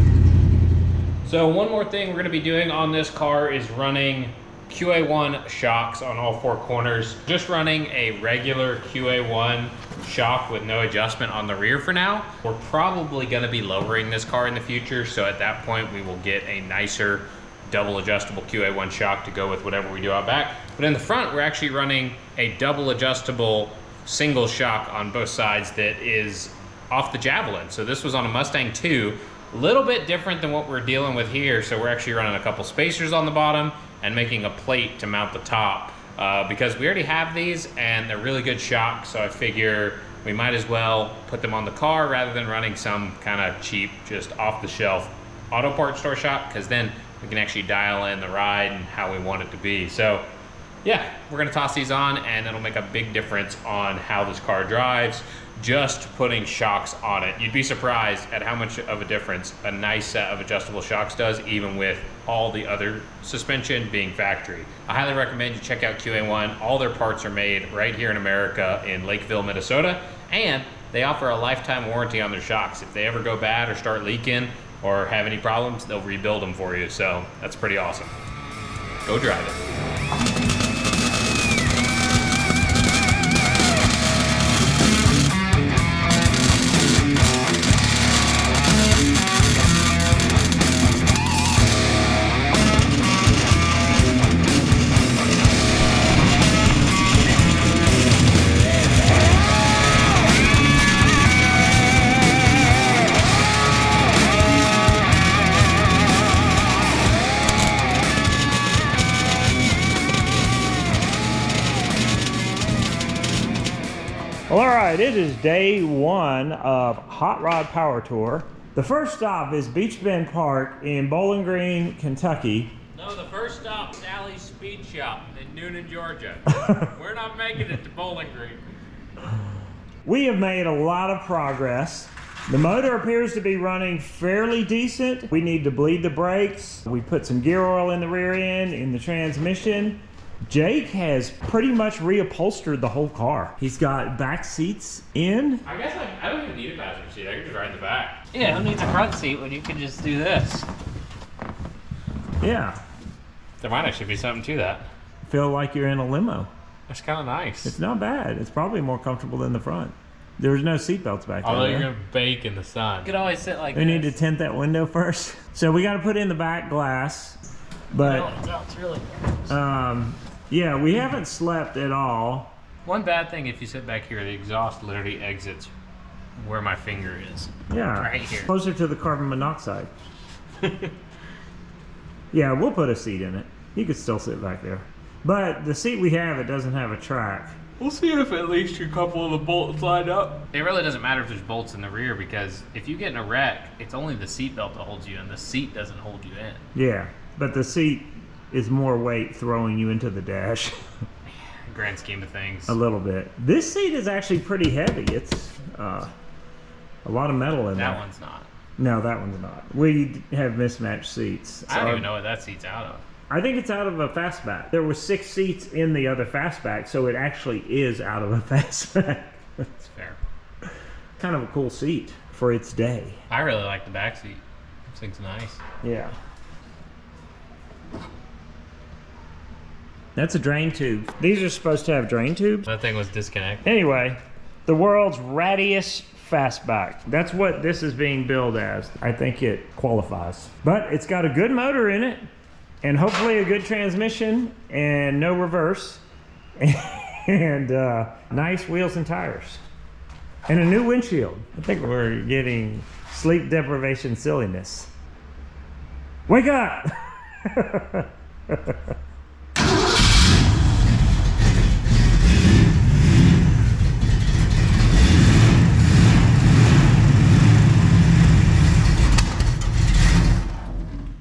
So one more thing we're going to be doing on this car is running QA1 shocks on all four corners. Just running a regular QA1 shock with no adjustment on the rear for now. We're probably going to be lowering this car in the future, so at that point we will get a nicer double adjustable QA1 shock to go with whatever we do out back. But in the front, we're actually running a double adjustable single shock on both sides that is off the Javelin. So this was on a Mustang 2, a little bit different than what we're dealing with here. So we're actually running a couple spacers on the bottom and making a plate to mount the top because we already have these and they're really good shocks. So I figure we might as well put them on the car rather than running some kind of cheap, just off the shelf auto parts store shop, because then we can actually dial in the ride and how we want it to be. So yeah, we're gonna toss these on, and it'll make a big difference on how this car drives, just putting shocks on it. You'd be surprised at how much of a difference a nice set of adjustable shocks does, even with all the other suspension being factory. I highly recommend you check out QA1. All their parts are made right here in America in Lakeville, Minnesota, and they offer a lifetime warranty on their shocks. If they ever go bad or start leaking or have any problems, they'll rebuild them for you. So that's pretty awesome. Go drive it. Well, all right, it is day one of Hot Rod Power Tour. The first stop is Beach Bend Park in Bowling Green, Kentucky. No, the first stop, Sally's Speed Shop in Newnan, Georgia. We're not making it to Bowling Green. We have made a lot of progress. The motor appears to be running fairly decent. We need to bleed the brakes. We put some gear oil in the rear end, in the transmission. Jake has pretty much reupholstered the whole car. He's got back seats in. I guess I don't even need a passenger seat. I can just ride in the back. Yeah, who needs a front seat when you can just do this? Yeah. There might actually be something to that. Feel like you're in a limo. That's kind of nice. It's not bad. It's probably more comfortable than the front. There's no seatbelts back there. Although you're going to bake in the sun. You could always sit like We need to tint that window first. So we got to put in the back glass. But it's really yeah, we haven't slept at all. One bad thing, if you sit back here, the exhaust literally exits where my finger is. Yeah, Right here. Closer to the carbon monoxide. Yeah, we'll put a seat in it. You could still sit back there. But the seat we have, it doesn't have a track. We'll see if at least a couple of the bolts line up. It really doesn't matter if there's bolts in the rear, because if you get in a wreck, it's only the seat belt that holds you, and the seat doesn't hold you in. Yeah, but the seat is more weight throwing you into the dash. Grand scheme of things. A little bit. This seat is actually pretty heavy. It's a lot of metal in there. That one's not. No, that one's not. We have mismatched seats. I don't even know what that seat's out of. I think it's out of a Fastback. There were 6 seats in the other Fastback, so it actually is out of a Fastback. That's fair. Kind of a cool seat for its day. I really like the back seat. This thing's nice. Yeah. That's a drain tube. These are supposed to have drain tubes. That thing was disconnected. Anyway, the world's rattiest Fastback. That's what this is being billed as. I think it qualifies. But it's got a good motor in it, and hopefully a good transmission, and no reverse, and nice wheels and tires, and a new windshield. I think we're getting sleep deprivation silliness. Wake up!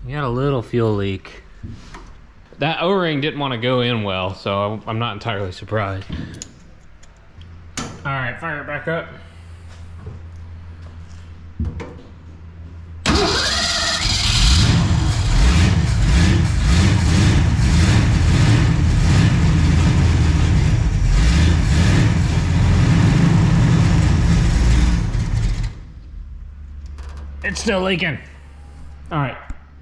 You got a little fuel leak. That O-ring didn't want to go in well, so I'm not entirely surprised. All right, fire it back up. It's still leaking. All right,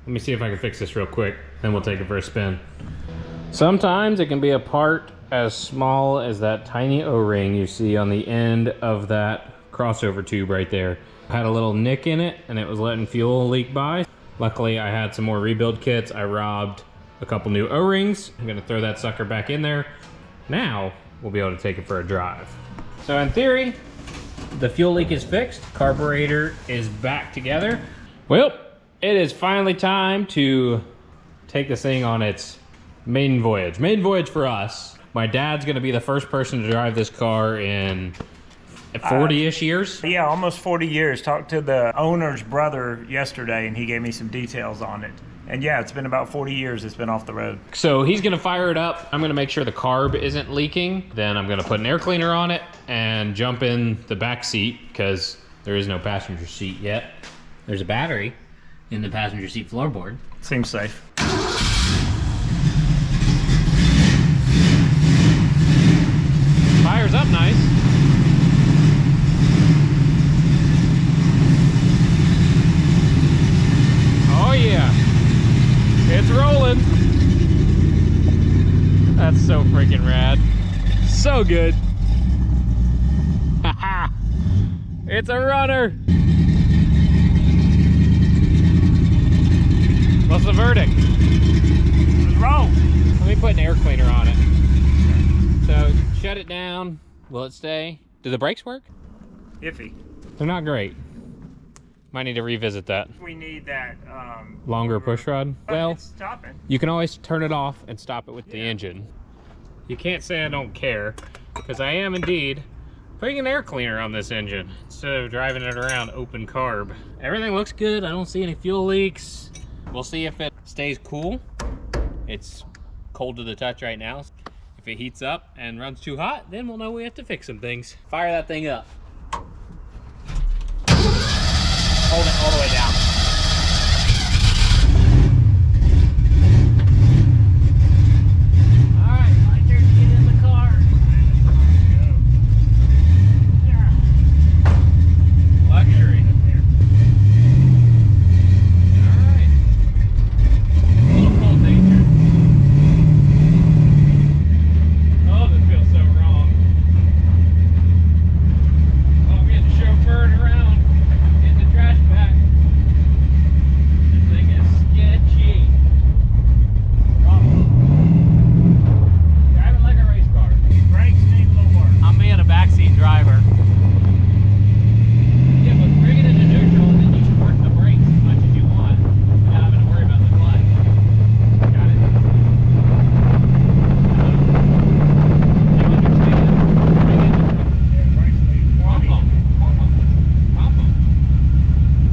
let me see if I can fix this real quick, then we'll take it for a spin. Sometimes it can be a part as small as that tiny O-ring you see on the end of that crossover tube right there. Had a little nick in it and it was letting fuel leak by. Luckily I had some more rebuild kits. I robbed a couple new O-rings. I'm gonna throw that sucker back in there. Now we'll be able to take it for a drive. So in theory, the fuel leak is fixed. Carburetor is back together. Well, it is finally time to take this thing on its maiden voyage. Maiden voyage for us. My dad's gonna be the first person to drive this car in At 40-ish years? Yeah, almost 40 years. Talked to the owner's brother yesterday, and he gave me some details on it. And yeah, it's been about 40 years it's been off the road. So he's gonna fire it up. I'm gonna make sure the carb isn't leaking. Then I'm gonna put an air cleaner on it and jump in the back seat because there is no passenger seat yet. There's a battery in the passenger seat floorboard. Seems safe. Fires up nice. Oh yeah, it's rolling. That's so freaking rad. So good. Haha, it's a runner. What's the verdict? Let's roll. Let me put an air cleaner on it. So shut it down. Will it stay? Do the brakes work? Iffy. They're not great. Might need to revisit that. We need that Longer push rod. Well, it's stopping. you can always turn it off and stop it with the engine. You can't say I don't care, because I am indeed putting an air cleaner on this engine instead of driving it around open carb. Everything looks good. I don't see any fuel leaks. We'll see if it stays cool. It's cold to the touch right now. If it heats up and runs too hot, then we'll know we have to fix some things. Fire that thing up. Hold it all the way down. All right, my turn to get in the car. Luxury. All right. A little cold nature. Oh, this feels so wrong. Oh, I'm getting chauffeured around. Getting the trash back. This thing is sketchy. Driving like a race car. Brakes need a little work. I'm being a backseat driver. Yeah, but bring it into neutral and then you can work the brakes as much as you want without having to worry about the clutch. Got it? You understand? Bring it. Pump them. Pump them. Pump them.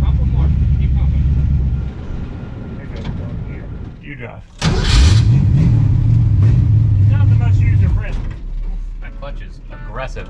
Pump them more. Keep pumping. You drive. Not the most user friendly. That clutch is aggressive.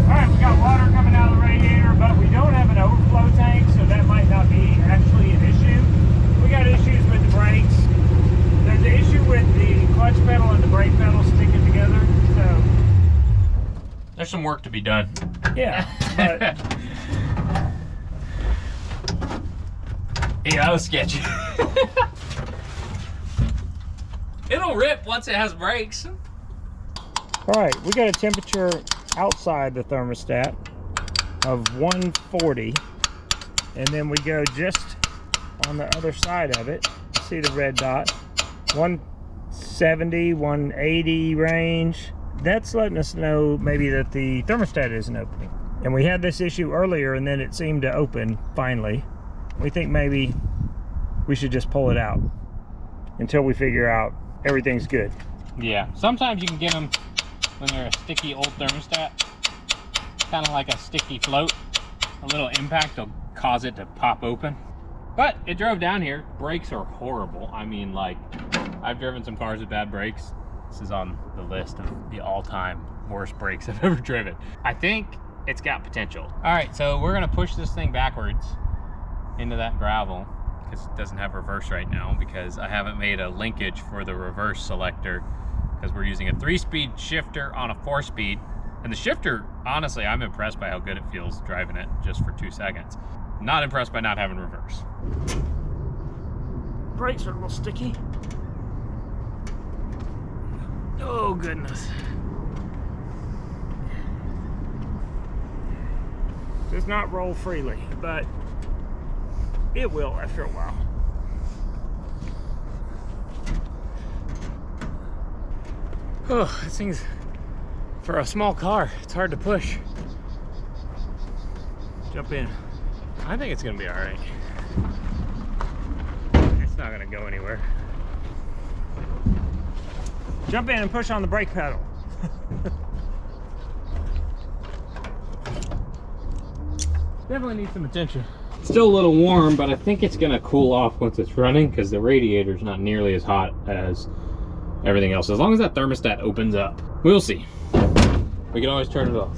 Alright, we got water coming out of the radiator, but we don't have an overflow tank, so that might not be actually an issue. We got issues with the brakes. There's an issue with the clutch pedal and the brake pedal sticking together, so There's some work to be done. yeah. But Yeah, that was sketchy. It'll rip once it has brakes. alright, we got a temperature outside the thermostat of 140, and then we go just on the other side of it. See the red dot? 170, 180 range. That's letting us know maybe that the thermostat isn't opening. And we had this issue earlier and then it seemed to open finally. We think maybe we should just pull it out until we figure out everything's good. Yeah, sometimes you can get them when they're a sticky old thermostat. Kind of like a sticky float. A little impact will cause it to pop open. But it drove down here. Brakes are horrible. I mean, like, I've driven some cars with bad brakes. This is on the list of the all-time worst brakes I've ever driven. I think it's got potential. All right, so we're gonna push this thing backwards into that gravel because it doesn't have reverse right now because I haven't made a linkage for the reverse selector because we're using a 3-speed shifter on a 4-speed. And the shifter, honestly, I'm impressed by how good it feels driving it just for 2 seconds. Not impressed by not having reverse. Brakes are a little sticky. Oh, goodness. Does not roll freely, but it will after a while. Oh, this thing's, for a small car, it's hard to push. Jump in. I think it's gonna be all right. It's not gonna go anywhere. Jump in and push on the brake pedal. Definitely needs some attention. Still a little warm, but I think it's gonna cool off once it's running because the radiator's not nearly as hot as everything else. As long as that thermostat opens up. We'll see. We can always turn it off.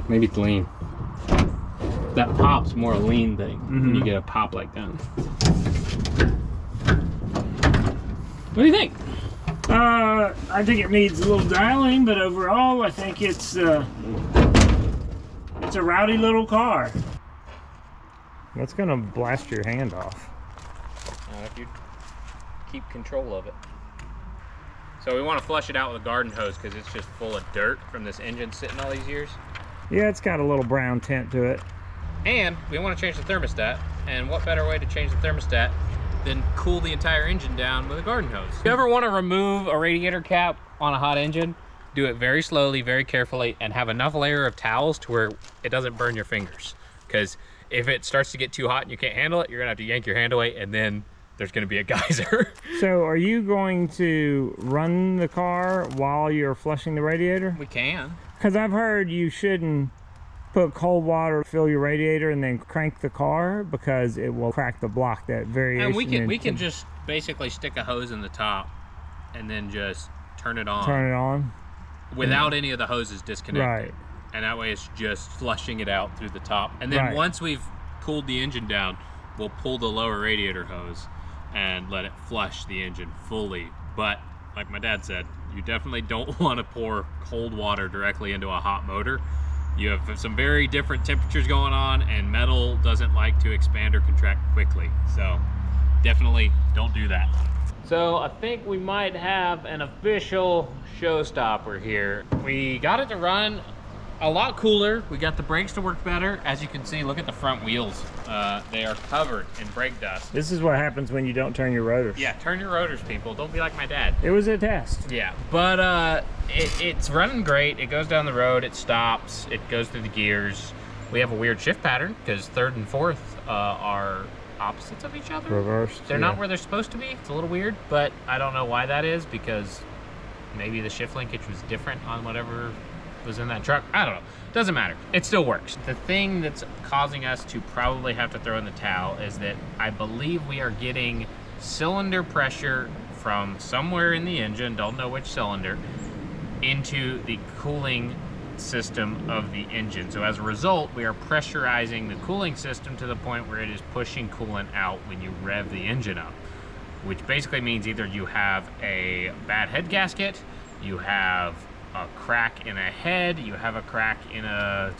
Maybe it's lean. That pop's more a lean thing when you get a pop like that. What do you think? I think it needs a little dialing, but overall, I think it's a rowdy little car. That's gonna blast your hand off. If you keep control of it. So we want to flush it out with a garden hose because it's just full of dirt from this engine sitting all these years. Yeah, it's got a little brown tint to it. And we want to change the thermostat. And what better way to change the thermostat then cool the entire engine down with a garden hose. If you ever want to remove a radiator cap on a hot engine, do it very slowly, very carefully, and have enough layer of towels to where it doesn't burn your fingers. Because if it starts to get too hot and you can't handle it, you're gonna have to yank your hand away, and then there's gonna be a geyser. So are you going to run the car while you're flushing the radiator? We can. Because I've heard you shouldn't put cold water, fill your radiator, and then crank the car because it will crack the block, that variation. And we can just basically stick a hose in the top and then just turn it on. Turn it on? Without any of the hoses disconnected. Right. And that way it's just flushing it out through the top. And then once we've cooled the engine down, we'll pull the lower radiator hose and let it flush the engine fully. But like my dad said, you definitely don't want to pour cold water directly into a hot motor. You have some very different temperatures going on, and metal doesn't like to expand or contract quickly. So definitely don't do that. So I think we might have an official showstopper here. We got it to run a lot cooler. We got the brakes to work better. As you can see, look at the front wheels. They are covered in brake dust. This is what happens when you don't turn your rotors. Yeah, turn your rotors, people. Don't be like my dad. It was a test. Yeah, but it's running great. It goes down the road, it stops, it goes through the gears. We have a weird shift pattern because third and fourth are opposites of each other. Reversed. They're not where they're supposed to be. It's a little weird, but I don't know why that is, because maybe the shift linkage was different on whatever was in that truck. I don't know. Doesn't matter. It still works. The thing that's causing us to probably have to throw in the towel is that I believe we are getting cylinder pressure from somewhere in the engine, don't know which cylinder, into the cooling system of the engine. So as a result, we are pressurizing the cooling system to the point where it is pushing coolant out when you rev the engine up, which basically means either you have a bad head gasket, you have a crack in a head, you have a crack in a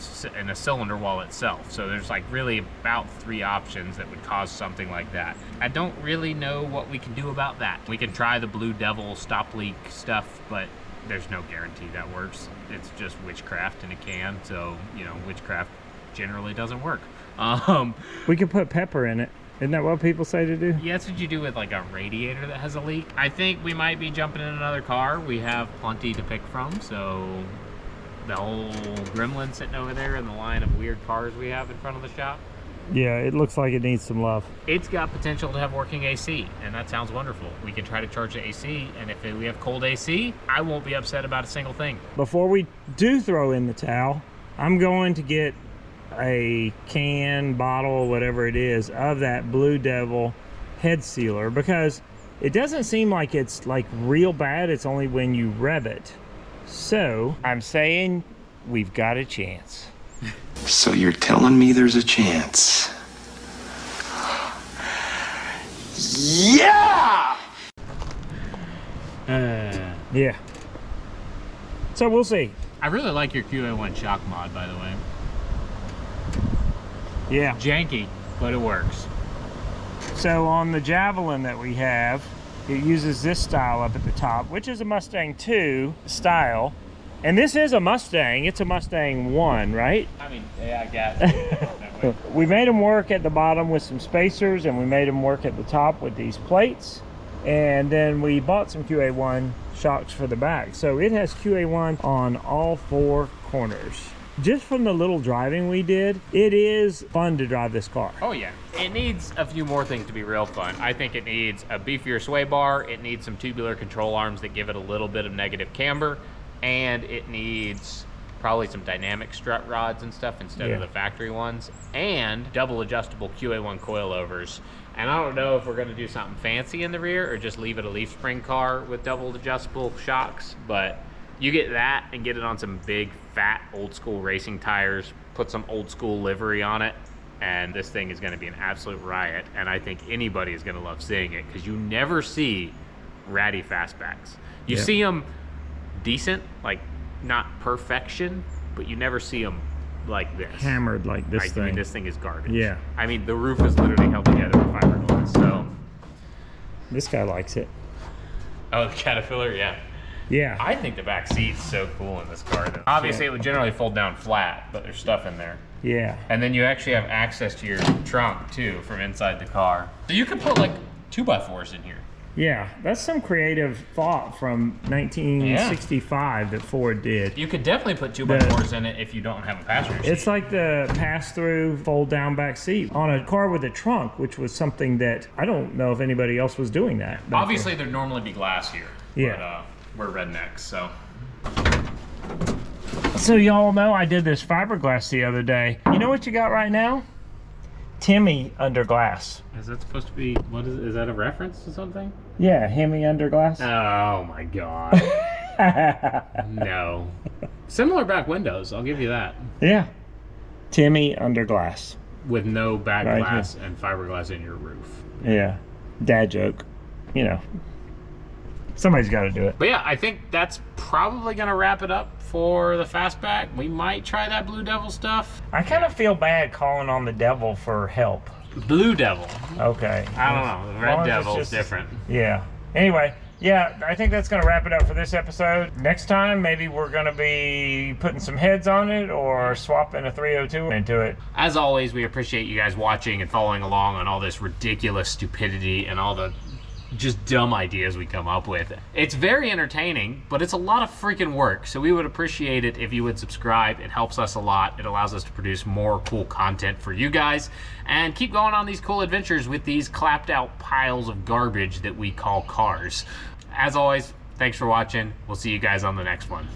cylinder wall itself. So there's like really about 3 options that would cause something like that. I don't really know what we can do about that. We can try the Blue Devil stop leak stuff, but there's no guarantee that works. It's just witchcraft in a can, so you know, witchcraft generally doesn't work. We could put pepper in it. Isn't that what people say to do? Yeah, that's what you do with like a radiator that has a leak. I think we might be jumping in another car. We have plenty to pick from, so the whole gremlin sitting over there in the line of weird cars we have in front of the shop. Yeah, it looks like it needs some love. It's got potential to have working AC, and that sounds wonderful. We can try to charge the AC, and if we have cold AC, I won't be upset about a single thing. Before we do throw in the towel, I'm going to get a can, bottle, whatever it is, of that Blue Devil head sealer, because it doesn't seem like it's like real bad. It's only when you rev it. So I'm saying we've got a chance. So you're telling me there's a chance? Yeah! Yeah. So we'll see. I really like your QA1 shock mod, by the way. Yeah. Janky, but it works. So on the Javelin that we have, it uses this style up at the top, which is a Mustang 2 style. And this is a Mustang. It's a Mustang 1, right? I mean, yeah, I guess. We made them work at the bottom with some spacers, and we made them work at the top with these plates. And then we bought some QA1 shocks for the back. So it has QA1 on all 4 corners. Just from the little driving we did, it is fun to drive this car. Oh yeah, it needs a few more things to be real fun. I think it needs a beefier sway bar, it needs some tubular control arms that give it a little bit of negative camber, and it needs probably some dynamic strut rods and stuff instead of the factory ones, and double adjustable QA1 coilovers. And I don't know if we're gonna do something fancy in the rear or just leave it a leaf spring car with double adjustable shocks, but you get that and get it on some big, fat, old school racing tires, put some old school livery on it, and this thing is gonna be an absolute riot. And I think anybody is gonna love seeing it, because you never see ratty fastbacks. You see them decent, like not perfection, but you never see them like this. Hammered like this thing. I mean, this thing is garbage. Yeah. I mean, the roof is literally held together with fiberglass, so. This guy likes it. Oh, the Caterpillar, yeah. Yeah. I think the back seat's so cool in this car, though. Obviously, it would generally fold down flat, but there's stuff in there. Yeah. And then you actually have access to your trunk, too, from inside the car. So you could put, like, 2x4s in here. Yeah, that's some creative thought from 1965 that Ford did. You could definitely put 2x4s in it if you don't have a passenger seat. It's like the pass-through fold-down back seat on a car with a trunk, which was something that I don't know if anybody else was doing that. Obviously, there'd normally be glass here. Yeah. But we're rednecks, so. So y'all know I did this fiberglass the other day. You know what you got right now? Timmy under glass. Is that supposed to be, what is that a reference to something? Yeah, Hemi under glass. Oh my God. No. Similar back windows, I'll give you that. Yeah. Timmy under glass. With no back Right glass and fiberglass in your roof. Yeah. Dad joke. You know. Somebody's got to do it. But yeah, I think that's probably going to wrap it up for the Fastback. We might try that Blue Devil stuff. I kind of feel bad calling on the devil for help. Blue Devil. Okay. I don't know. The Red Devil is different. Yeah. Anyway, yeah, I think that's going to wrap it up for this episode. Next time, maybe we're going to be putting some heads on it or swapping a 302 into it. As always, we appreciate you guys watching and following along on all this ridiculous stupidity and all the just dumb ideas we come up with. It's very entertaining, but it's a lot of freaking work, so we would appreciate it if you would subscribe. It helps us a lot. It allows us to produce more cool content for you guys and keep going on these cool adventures with these clapped out piles of garbage that we call cars. As always, thanks for watching. We'll see you guys on the next one.